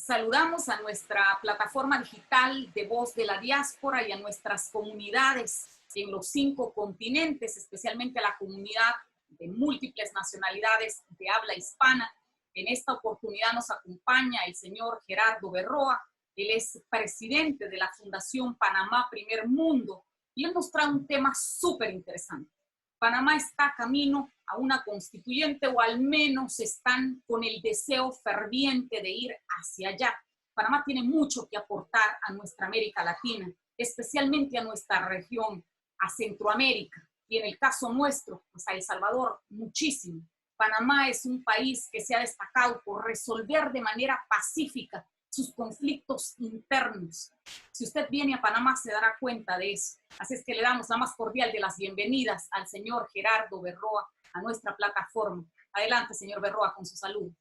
Saludamos a nuestra plataforma digital de Voz de la Diáspora y a nuestras comunidades en los 5 continentes, especialmente a la comunidad de múltiples nacionalidades de habla hispana. En esta oportunidad nos acompaña el señor Gerardo Berroa. Él es presidente de la Fundación Panamá Primer Mundo y él nos trae un tema súper interesante. Panamá está camino a una constituyente, o al menos están con el deseo ferviente de ir hacia allá. Panamá tiene mucho que aportar a nuestra América Latina, especialmente a nuestra región, a Centroamérica, y en el caso nuestro, pues a El Salvador, muchísimo. Panamá es un país que se ha destacado por resolver de manera pacífica sus conflictos internos. Si usted viene a Panamá se dará cuenta de eso. Así es que le damos la más cordial de las bienvenidas al señor Gerardo Berroa a nuestra plataforma. Adelante, señor Berroa, con su saludo.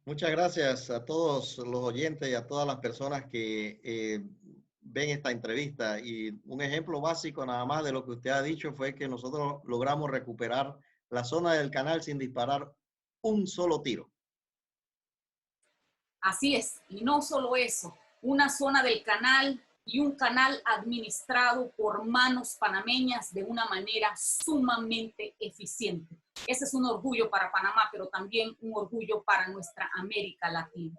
Muchas gracias a todos los oyentes y a todas las personas que ven esta entrevista. Y un ejemplo básico nada más de lo que usted ha dicho fue que nosotros logramos recuperar la zona del canal sin disparar un solo tiro. Así es, y no solo eso, una zona del canal y un canal administrado por manos panameñas de una manera sumamente eficiente. Ese es un orgullo para Panamá, pero también un orgullo para nuestra América Latina.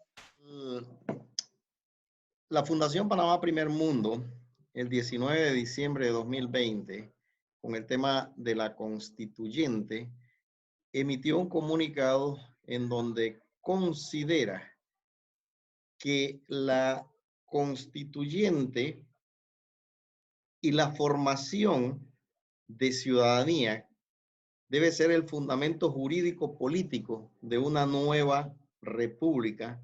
La Fundación Panamá Primer Mundo, el 19 de diciembre de 2020, con el tema de la constituyente, emitió un comunicado en donde considera que la constituyente y la formación de ciudadanía debe ser el fundamento jurídico político de una nueva república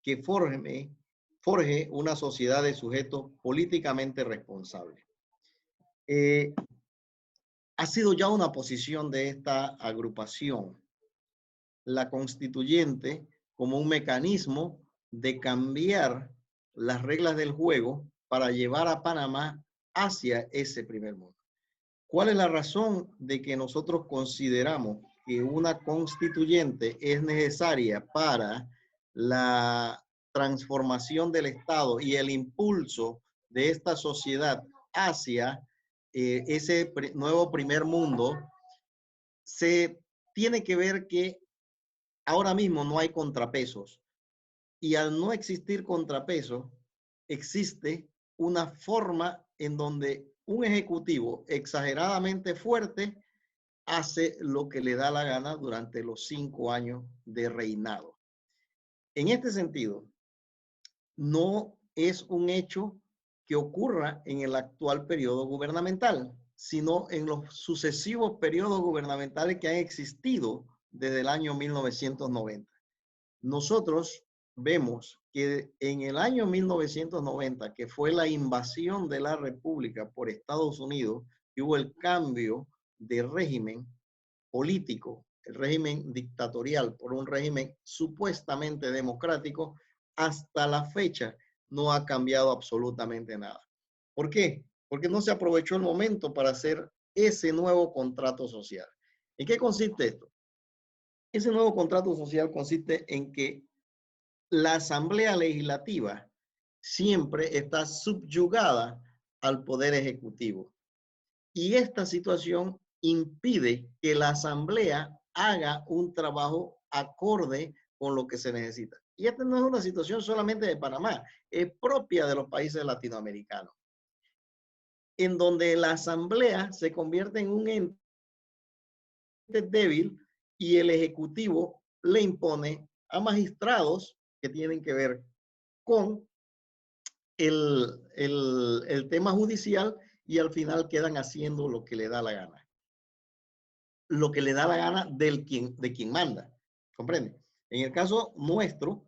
que forje una sociedad de sujetos políticamente responsables. Ha sido ya una posición de esta agrupación, la constituyente, como un mecanismo de cambiar las reglas del juego para llevar a Panamá hacia ese primer mundo. ¿Cuál es la razón de que nosotros consideramos que una constituyente es necesaria para la transformación del Estado y el impulso de esta sociedad hacia ese nuevo primer mundo? Se tiene que ver que ahora mismo no hay contrapesos, y al no existir contrapeso, existe una forma en donde un ejecutivo exageradamente fuerte hace lo que le da la gana durante los 5 años de reinado. En este sentido, no es un hecho que ocurra en el actual periodo gubernamental, sino en los sucesivos periodos gubernamentales que han existido desde el año 1990. Nosotros vemos que en el año 1990, que fue la invasión de la República por Estados Unidos, que hubo el cambio de régimen político, el régimen dictatorial, por un régimen supuestamente democrático, hasta la fecha no ha cambiado absolutamente nada. ¿Por qué? Porque no se aprovechó el momento para hacer ese nuevo contrato social. ¿En qué consiste esto? Ese nuevo contrato social consiste en que la Asamblea Legislativa siempre está subyugada al Poder Ejecutivo. Y esta situación impide que la Asamblea haga un trabajo acorde con lo que se necesita. Y esta no es una situación solamente de Panamá, es propia de los países latinoamericanos, en donde la Asamblea se convierte en un ente débil y el Ejecutivo le impone a magistrados que tienen que ver con el tema judicial, y al final quedan haciendo lo que le da la gana. Lo que le da la gana de quien manda. ¿Comprende? En el caso nuestro,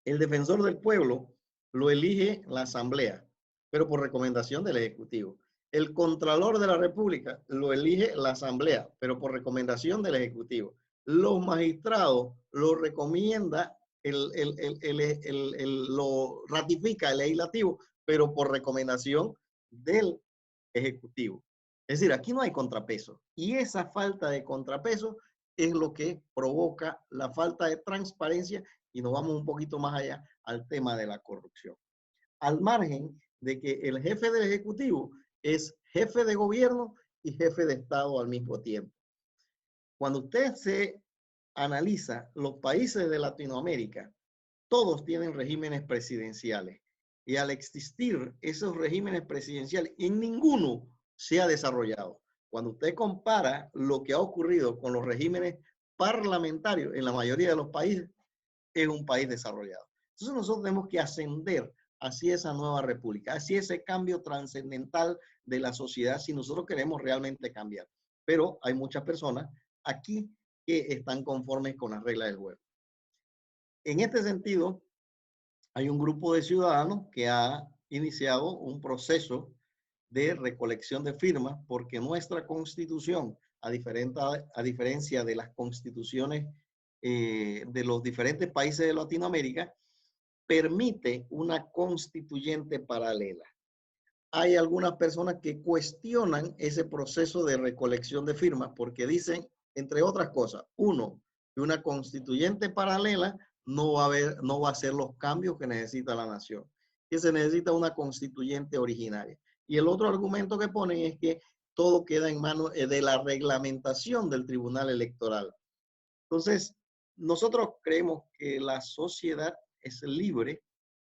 el defensor del pueblo lo elige la Asamblea, pero por recomendación del Ejecutivo. El Contralor de la República lo elige la Asamblea, pero por recomendación del Ejecutivo. Los magistrados lo recomienda, lo ratifica el Legislativo, pero por recomendación del Ejecutivo. Es decir, aquí no hay contrapeso. Y esa falta de contrapeso es lo que provoca la falta de transparencia y nos vamos un poquito más allá al tema de la corrupción. Al margen de que el jefe del Ejecutivo es jefe de gobierno y jefe de Estado al mismo tiempo. Cuando usted se analiza los países de Latinoamérica, todos tienen regímenes presidenciales. Y al existir esos regímenes presidenciales, en ninguno se ha desarrollado. Cuando usted compara lo que ha ocurrido con los regímenes parlamentarios en la mayoría de los países, es un país desarrollado. Entonces nosotros tenemos que ascender hacia esa nueva república, hacia ese cambio trascendental de la sociedad si nosotros queremos realmente cambiar. Pero hay muchas personas aquí que están conformes con las reglas del juego. En este sentido, hay un grupo de ciudadanos que ha iniciado un proceso de recolección de firmas porque nuestra constitución, a diferencia de las constituciones de los diferentes países de Latinoamérica, permite una constituyente paralela. Hay algunas personas que cuestionan ese proceso de recolección de firmas porque dicen, entre otras cosas, uno, que una constituyente paralela no va a hacer los cambios que necesita la nación, que se necesita una constituyente originaria. Y el otro argumento que ponen es que todo queda en manos de la reglamentación del Tribunal Electoral. Entonces, nosotros creemos que la sociedad es libre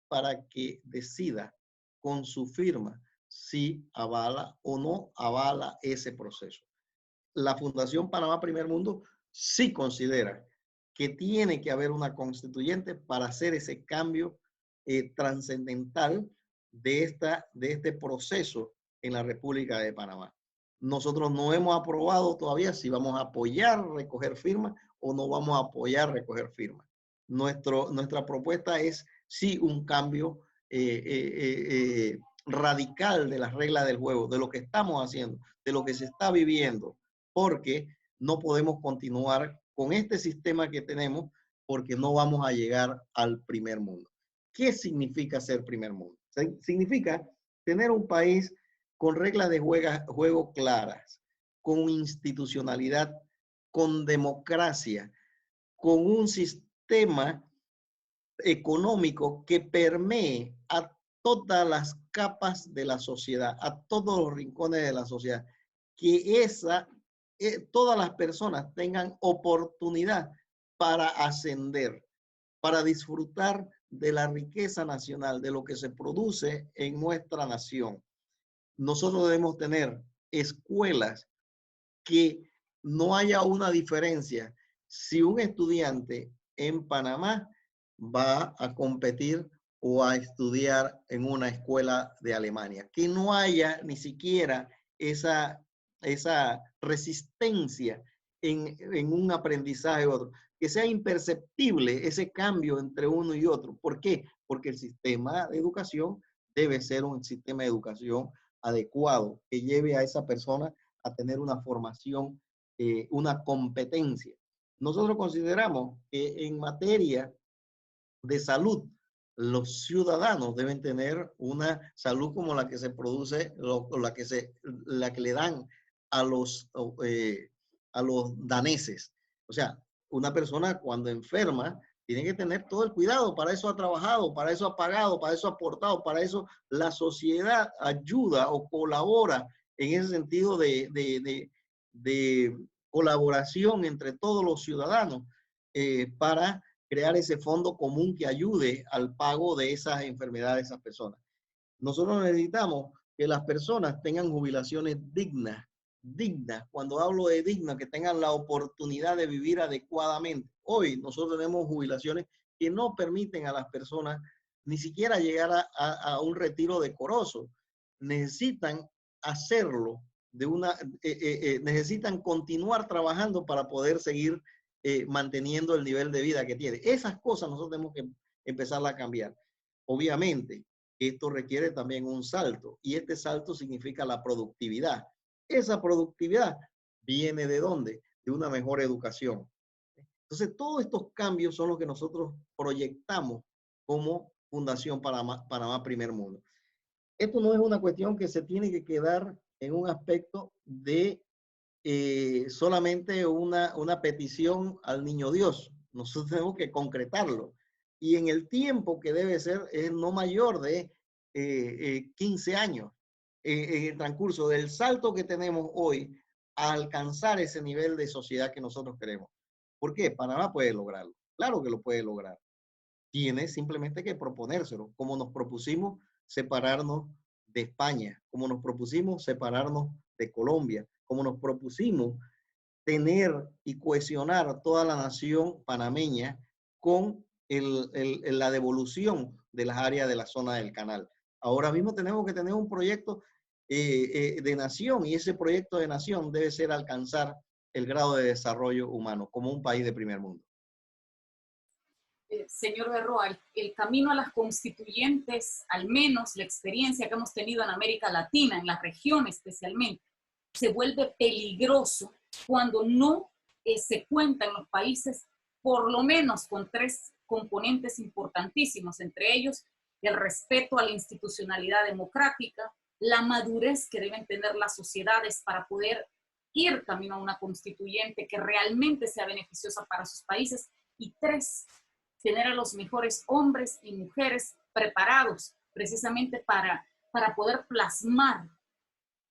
para que decida con su firma si avala o no avala ese proceso. La Fundación Panamá Primer Mundo sí considera que tiene que haber una constituyente para hacer ese cambio trascendental de este proceso en la República de Panamá. Nosotros no hemos aprobado todavía si vamos a apoyar recoger firmas o no vamos a apoyar recoger firmas. Nuestra propuesta es sí un cambio radical de las reglas del juego, de lo que estamos haciendo, de lo que se está viviendo, porque no podemos continuar con este sistema que tenemos porque no vamos a llegar al primer mundo. ¿Qué significa ser primer mundo? Significa tener un país con reglas de juego claras, con institucionalidad, con democracia, con un sistema económico que permee a todas las capas de la sociedad, a todos los rincones de la sociedad, que todas las personas tengan oportunidad para ascender, para disfrutar de la riqueza nacional, de lo que se produce en nuestra nación. Nosotros debemos tener escuelas que no haya una diferencia si un estudiante en Panamá va a competir o a estudiar en una escuela de Alemania, que no haya ni siquiera esa resistencia en un aprendizaje u otro, que sea imperceptible ese cambio entre uno y otro. ¿Por qué? Porque el sistema de educación debe ser un sistema de educación adecuado, que lleve a esa persona a tener una formación, una competencia. Nosotros consideramos que en materia de salud, los ciudadanos deben tener una salud como la que se produce, la que le dan a los daneses. O sea, una persona cuando enferma tiene que tener todo el cuidado, para eso ha trabajado, para eso ha pagado, para eso ha aportado, para eso la sociedad ayuda o colabora en ese sentido de colaboración entre todos los ciudadanos para crear ese fondo común que ayude al pago de esas enfermedades de esas personas. Nosotros necesitamos que las personas tengan jubilaciones dignas. Cuando hablo de dignas, que tengan la oportunidad de vivir adecuadamente. Hoy nosotros tenemos jubilaciones que no permiten a las personas ni siquiera llegar a un retiro decoroso. Necesitan hacerlo necesitan continuar trabajando para poder seguir manteniendo el nivel de vida que tiene. Esas cosas nosotros tenemos que empezar a cambiar. Obviamente, esto requiere también un salto, y este salto significa la productividad. Esa productividad viene ¿de dónde? De una mejor educación. Entonces, todos estos cambios son los que nosotros proyectamos como Fundación Panamá Primer Mundo. Esto no es una cuestión que se tiene que quedar en un aspecto de solamente una petición al niño Dios. Nosotros tenemos que concretarlo. y en el tiempo que debe ser es no mayor de 15 años en el transcurso del salto que tenemos hoy a alcanzar ese nivel de sociedad que nosotros queremos. ¿Por qué? Panamá puede lograrlo. Claro que lo puede lograr. Tiene simplemente que proponérselo, como nos propusimos separarnos de España, como nos propusimos separarnos de Colombia, como nos propusimos tener y cohesionar toda la nación panameña con la devolución de las áreas de la zona del canal. Ahora mismo tenemos que tener un proyecto de nación, y ese proyecto de nación debe ser alcanzar el grado de desarrollo humano como un país de primer mundo. Señor Berroa, el camino a las constituyentes, al menos la experiencia que hemos tenido en América Latina, en la región especialmente, se vuelve peligroso cuando no se cuenta en los países por lo menos con 3 componentes importantísimos, entre ellos el respeto a la institucionalidad democrática, la madurez que deben tener las sociedades para poder ir camino a una constituyente que realmente sea beneficiosa para sus países, y 3, tener a los mejores hombres y mujeres preparados precisamente para poder plasmar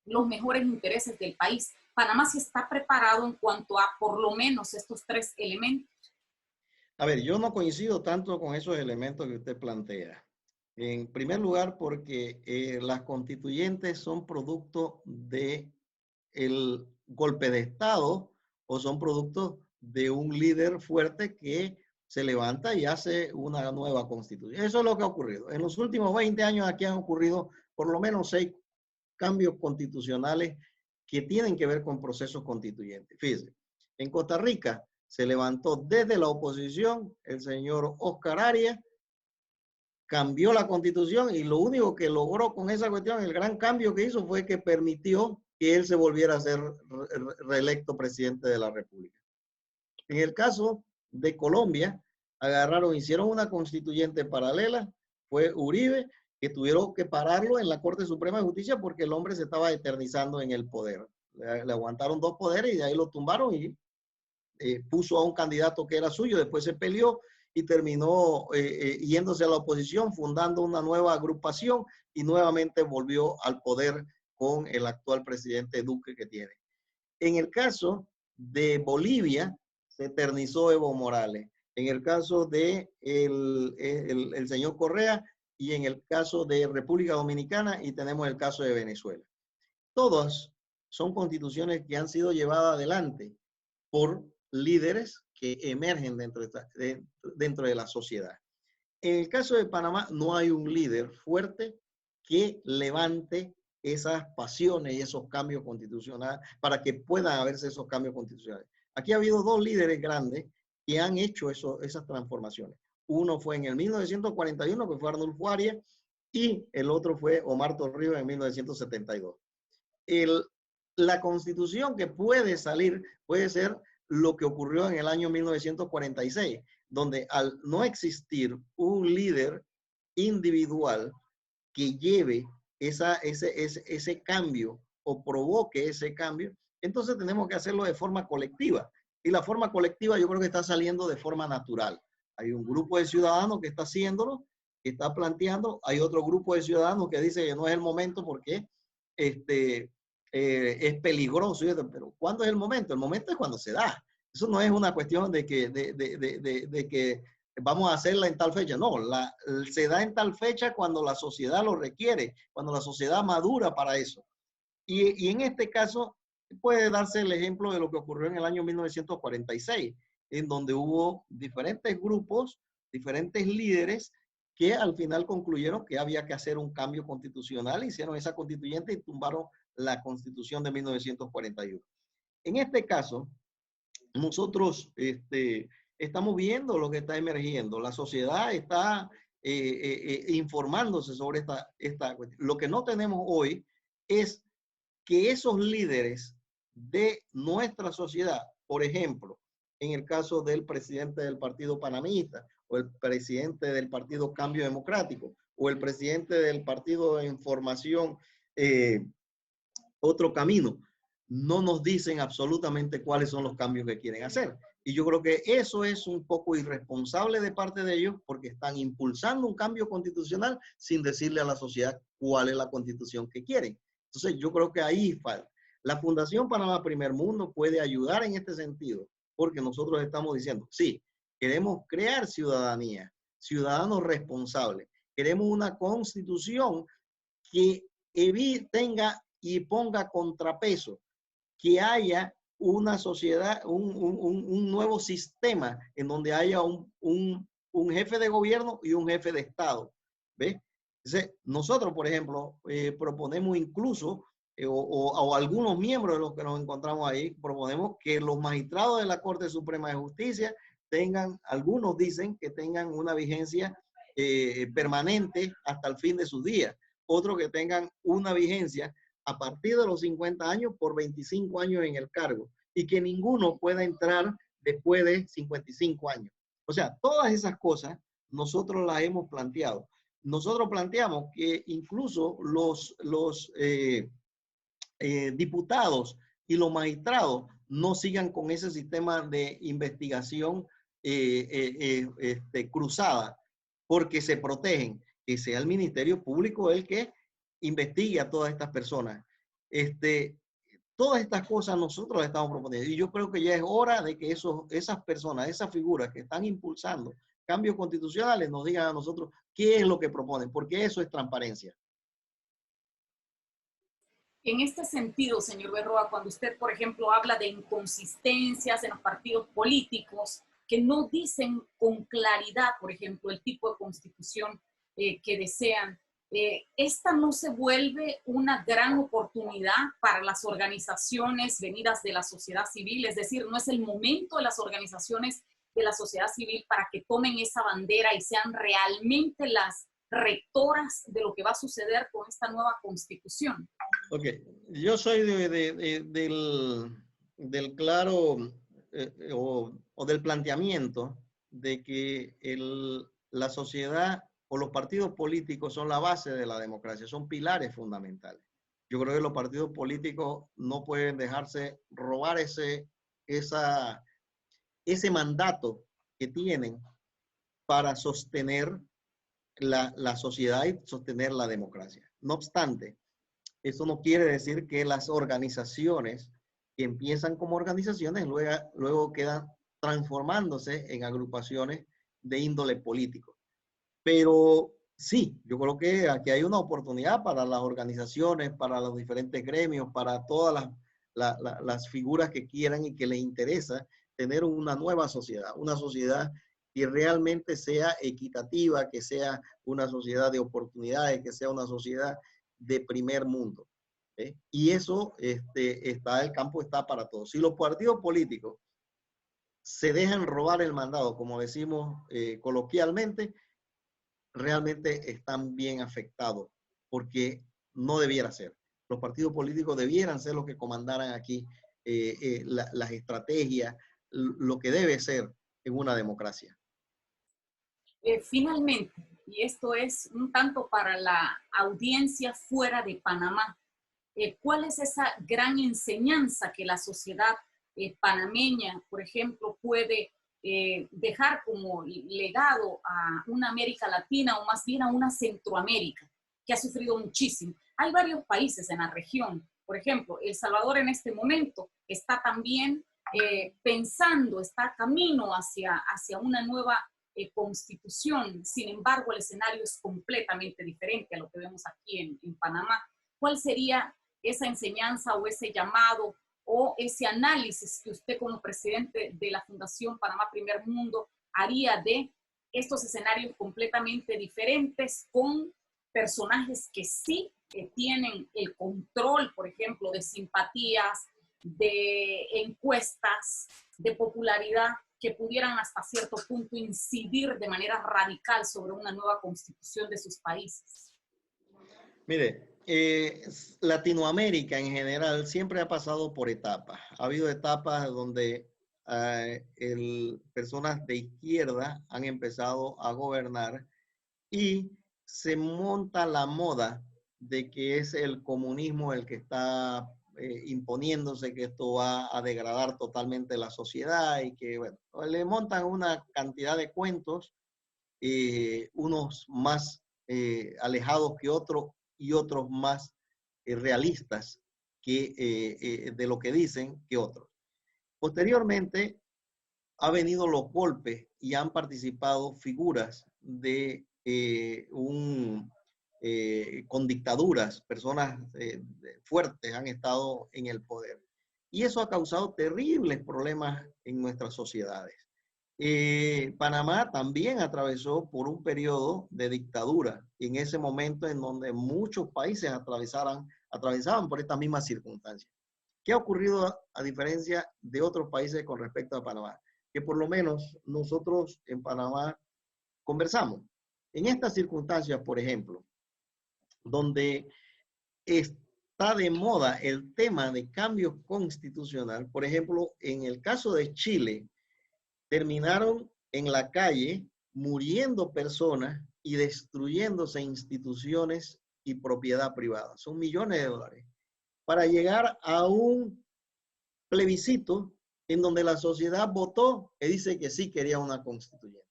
los mejores intereses del país. Panamá sí está preparado en cuanto a por lo menos estos 3 elementos. A ver, yo no coincido tanto con esos elementos que usted plantea. En primer lugar, porque las constituyentes son producto de el golpe de Estado o son producto de un líder fuerte que se levanta y hace una nueva constitución. Eso es lo que ha ocurrido. En los últimos 20 años aquí han ocurrido por lo menos 6 cambios constitucionales que tienen que ver con procesos constituyentes. Fíjense, en Costa Rica se levantó desde la oposición el señor Oscar Arias, cambió la constitución y lo único que logró con esa cuestión, el gran cambio que hizo fue que permitió que él se volviera a ser reelecto presidente de la República. En el caso de Colombia, agarraron, hicieron una constituyente paralela, fue Uribe, que tuvieron que pararlo en la Corte Suprema de Justicia porque el hombre se estaba eternizando en el poder. Le aguantaron 2 poderes y de ahí lo tumbaron y puso a un candidato que era suyo, después se peleó y terminó yéndose a la oposición, fundando una nueva agrupación y nuevamente volvió al poder con el actual presidente Duque que tiene. En el caso de Bolivia, se eternizó Evo Morales. En el caso de el señor Correa y en el caso de República Dominicana, y tenemos el caso de Venezuela. Todas son constituciones que han sido llevadas adelante por líderes que emergen dentro de la sociedad. En el caso de Panamá no hay un líder fuerte que levante esas pasiones y esos cambios constitucionales para que puedan haberse esos cambios constitucionales. Aquí ha habido 2 líderes grandes que han hecho esas transformaciones. Uno fue en el 1941, que fue Arnulfo Arias, y el otro fue Omar Torrijos en 1972. La constitución que puede salir puede ser lo que ocurrió en el año 1946, donde al no existir un líder individual que lleve ese cambio o provoque ese cambio, entonces tenemos que hacerlo de forma colectiva. Y la forma colectiva yo creo que está saliendo de forma natural. Hay un grupo de ciudadanos que está haciéndolo, que está planteando. Hay otro grupo de ciudadanos que dice que no es el momento porque es peligroso. Pero ¿cuándo es el momento? El momento es cuando se da. Eso no es una cuestión de que vamos a hacerla en tal fecha. No, se da en tal fecha cuando la sociedad lo requiere, cuando la sociedad madura para eso. Y en este caso puede darse el ejemplo de lo que ocurrió en el año 1946, en donde hubo diferentes grupos, diferentes líderes que al final concluyeron que había que hacer un cambio constitucional, hicieron esa constituyente y tumbaron la constitución de 1941. En este caso, nosotros estamos viendo lo que está emergiendo. La sociedad está informándose sobre esta cuestión. Lo que no tenemos hoy es que esos líderes de nuestra sociedad, por ejemplo, en el caso del presidente del Partido Panamista, o el presidente del Partido Cambio Democrático, o el presidente del Partido de Información Otro Camino, no nos dicen absolutamente cuáles son los cambios que quieren hacer. Y yo creo que eso es un poco irresponsable de parte de ellos porque están impulsando un cambio constitucional sin decirle a la sociedad cuál es la constitución que quieren. Entonces yo creo que ahí falta. La Fundación Panamá Primer Mundo puede ayudar en este sentido porque nosotros estamos diciendo, sí, queremos crear ciudadanía, ciudadanos responsables. Queremos una constitución que tenga y ponga contrapeso, que haya una sociedad, un nuevo sistema en donde haya un jefe de gobierno y un jefe de Estado. ¿Ves? Entonces, nosotros, por ejemplo, proponemos incluso, o algunos miembros de los que nos encontramos ahí, proponemos que los magistrados de la Corte Suprema de Justicia tengan, algunos dicen que tengan una vigencia permanente hasta el fin de sus días, otros que tengan una vigencia a partir de los 50 años por 25 años en el cargo y que ninguno pueda entrar después de 55 años. O sea, todas esas cosas nosotros las hemos planteado. Nosotros planteamos que incluso los diputados y los magistrados no sigan con ese sistema de investigación cruzada, porque se protegen, que sea el Ministerio Público el que investigue a todas estas personas. Todas estas cosas nosotros las estamos proponiendo y yo creo que ya es hora de que esas personas, esas figuras que están impulsando cambios constitucionales nos digan a nosotros qué es lo que proponen, porque eso es transparencia. En este sentido, señor Berroa, cuando usted, por ejemplo, habla de inconsistencias en los partidos políticos que no dicen con claridad, por ejemplo, el tipo de constitución que desean, ¿esta no se vuelve una gran oportunidad para las organizaciones venidas de la sociedad civil? Es decir, ¿no es el momento de las organizaciones de la sociedad civil para que tomen esa bandera y sean realmente las rectoras de lo que va a suceder con esta nueva constitución? Ok, yo soy del claro o del planteamiento de que la sociedad o los partidos políticos son la base de la democracia, son pilares fundamentales. Yo creo que los partidos políticos no pueden dejarse robar ese mandato que tienen para sostener la sociedad y sostener la democracia. No obstante, eso no quiere decir que las organizaciones que empiezan como organizaciones luego quedan transformándose en agrupaciones de índole político. Pero sí, yo creo que aquí hay una oportunidad para las organizaciones, para los diferentes gremios, para todas las figuras que quieran y que les interesa tener una nueva sociedad, una sociedad que realmente sea equitativa, que sea una sociedad de oportunidades, que sea una sociedad de primer mundo. Y eso, el campo está para todos. Si los partidos políticos se dejan robar el mandado, como decimos coloquialmente, realmente están bien afectados, porque no debiera ser. Los partidos políticos debieran ser los que comandaran aquí las estrategias, lo que debe ser en una democracia. Finalmente, y esto es un tanto para la audiencia fuera de Panamá, ¿cuál es esa gran enseñanza que la sociedad panameña, por ejemplo, puede dejar como legado a una América Latina o más bien a una Centroamérica que ha sufrido muchísimo? Hay varios países en la región, por ejemplo, El Salvador en este momento está también pensando, está camino hacia una nueva constitución. Sin embargo, el escenario es completamente diferente a lo que vemos aquí en Panamá. ¿Cuál sería esa enseñanza o ese llamado o ese análisis que usted como presidente de la Fundación Panamá Primer Mundo haría de estos escenarios completamente diferentes con personajes que sí tienen el control, por ejemplo, de simpatías, de encuestas, de popularidad, que pudieran hasta cierto punto incidir de manera radical sobre una nueva constitución de sus países? Mire, Latinoamérica en general siempre ha pasado por etapas. Ha habido etapas donde personas de izquierda han empezado a gobernar y se monta la moda de que es el comunismo el que está imponiéndose que esto va a degradar totalmente la sociedad y que, bueno, le montan una cantidad de cuentos, unos más alejados que otros y otros más realistas de lo que dicen que otros. Posteriormente, ha venido los golpes y han participado figuras con dictaduras, personas fuertes han estado en el poder. Y eso ha causado terribles problemas en nuestras sociedades. Panamá también atravesó por un periodo de dictadura, en ese momento en donde muchos países atravesaban por estas mismas circunstancias. ¿Qué ha ocurrido a diferencia de otros países con respecto a Panamá? Que por lo menos nosotros en Panamá conversamos. En estas circunstancias, por ejemplo, donde está de moda el tema de cambio constitucional, por ejemplo, en el caso de Chile, terminaron en la calle muriendo personas y destruyéndose instituciones y propiedad privada. Son millones de dólares para llegar a un plebiscito en donde la sociedad votó y dice que sí quería una constituyente.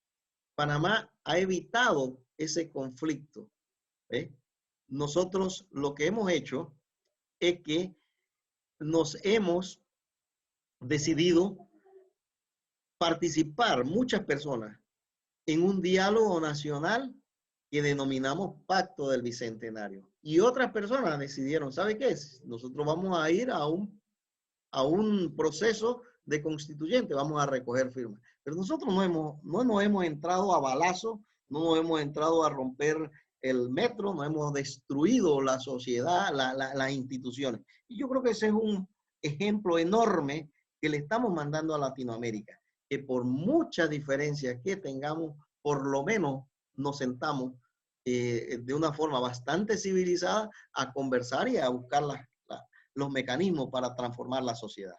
Panamá ha evitado ese conflicto. Nosotros lo que hemos hecho es que nos hemos decidido participar muchas personas en un diálogo nacional que denominamos Pacto del Bicentenario. Y otras personas decidieron, ¿sabe qué es? Nosotros vamos a ir a un proceso de constituyente, vamos a recoger firmas. Pero nosotros no nos hemos entrado a balazo, no nos hemos entrado a romper el metro, no hemos destruido la sociedad, las instituciones. Y yo creo que ese es un ejemplo enorme que le estamos mandando a Latinoamérica, que por muchas diferencias que tengamos, por lo menos nos sentamos de una forma bastante civilizada a conversar y a buscar los mecanismos para transformar la sociedad.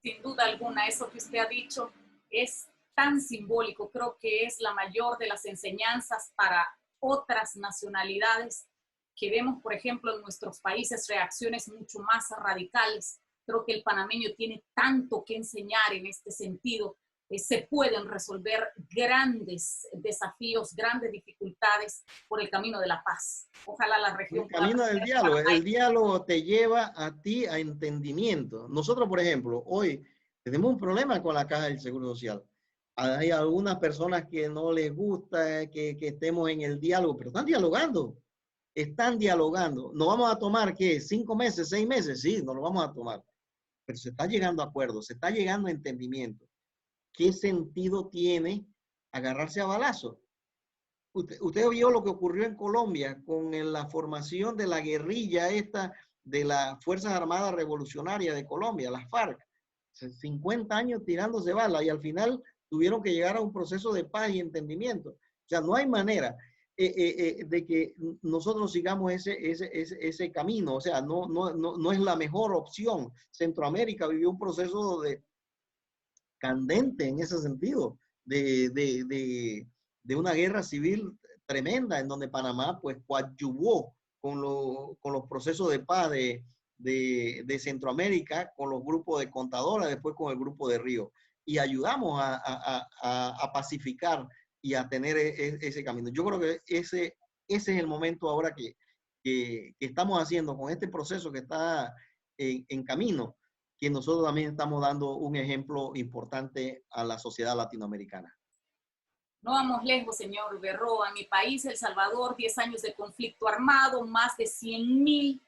Sin duda alguna, eso que usted ha dicho es tan simbólico. Creo que es la mayor de las enseñanzas para otras nacionalidades que vemos, por ejemplo, en nuestros países reacciones mucho más radicales. Creo que el panameño tiene tanto que enseñar en este sentido. Se pueden resolver grandes desafíos, grandes dificultades por el camino de la paz. Ojalá la región... El camino del diálogo. El diálogo te lleva a ti a entendimiento. Nosotros, por ejemplo, hoy tenemos un problema con la Caja del Seguro Social. Hay algunas personas que no les gusta que estemos en el diálogo, pero están dialogando. Están dialogando. ¿Nos vamos a tomar qué? 5 meses, 6 meses? Sí, nos lo vamos a tomar. Pero se está llegando a acuerdos, se está llegando a entendimiento. ¿Qué sentido tiene agarrarse a balazo? Usted vio lo que ocurrió en Colombia con la formación de la guerrilla esta de las Fuerzas Armadas Revolucionarias de Colombia, las FARC. 50 años tirándose balas y al final tuvieron que llegar a un proceso de paz y entendimiento. O sea, no hay manera de que nosotros sigamos ese camino. O sea, no es la mejor opción. Centroamérica vivió un proceso candente en ese sentido, de una guerra civil tremenda en donde Panamá pues coadyuvó con los procesos de paz de Centroamérica, con los grupos de Contadora, después con el grupo de Río, y ayudamos a pacificar y a tener ese camino. Yo creo que ese es el momento ahora que estamos haciendo con este proceso que está en camino, que nosotros también estamos dando un ejemplo importante a la sociedad latinoamericana. No vamos lejos, señor Berroa. En mi país, El Salvador, 10 años de conflicto armado, más de 100,000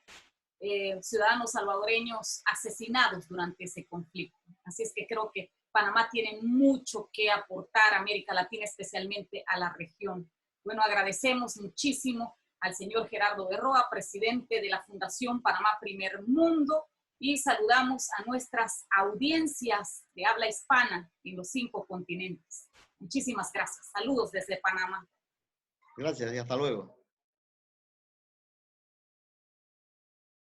ciudadanos salvadoreños asesinados durante ese conflicto. Así es que creo que Panamá tiene mucho que aportar a América Latina, especialmente a la región. Bueno, agradecemos muchísimo al señor Gerardo Berroa, presidente de la Fundación Panamá Primer Mundo, y saludamos a nuestras audiencias de habla hispana en los 5 continentes. Muchísimas gracias. Saludos desde Panamá. Gracias y hasta luego.